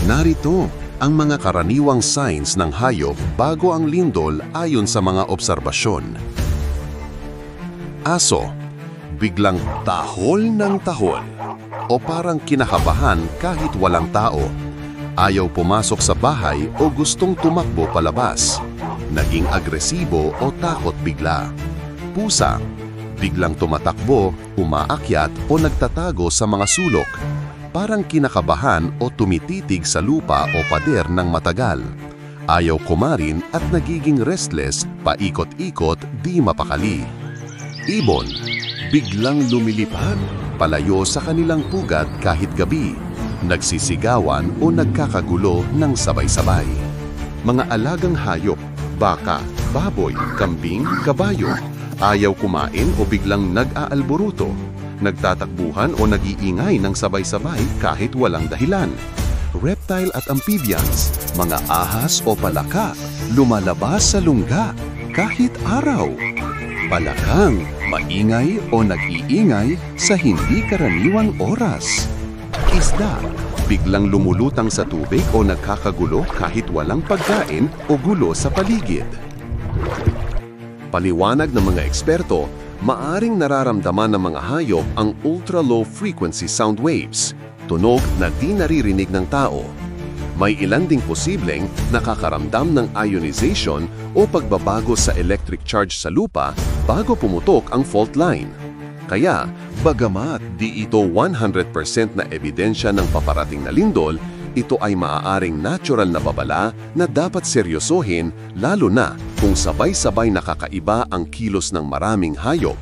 Narito ang mga karaniwang signs ng hayop bago ang lindol ayon sa mga obserbasyon. Aso, biglang tahol ng tahol o parang kinakabahan kahit walang tao. Ayaw pumasok sa bahay o gustong tumakbo palabas. Naging agresibo o takot bigla. Pusa, biglang tumatakbo, umaakyat o nagtatago sa mga sulok. Parang kinakabahan o tumititig sa lupa o pader ng matagal. Ayaw kumain at nagiging restless, paikot-ikot, di mapakali. Ibon, biglang lumilipad, palayo sa kanilang pugad kahit gabi. Nagsisigawan o nagkakagulo ng sabay-sabay. Mga alagang hayop, baka, baboy, kambing, kabayo, ayaw kumain o biglang nag-aalboruto. Nagtatakbuhan o nag-iingay ng sabay-sabay kahit walang dahilan. Reptile at amphibians, mga ahas o palaka, lumalabas sa lungga kahit araw. Palakang, maingay o nag-iingay sa hindi karaniwang oras. Isda, biglang lumulutang sa tubig o nagkakagulo kahit walang pagkain o gulo sa paligid. Paliwanag ng mga eksperto, maaring nararamdaman ng mga hayop ang ultra-low frequency sound waves, tunog na di naririnig ng tao. May ilan ding posibleng nakakaramdam ng ionization o pagbabago sa electric charge sa lupa bago pumutok ang fault line. Kaya, bagamat di ito 100% na ebidensya ng paparating na lindol, ito ay maaaring natural na babala na dapat seryosohin lalo na kung sabay-sabay nakakaiba ang kilos ng maraming hayop.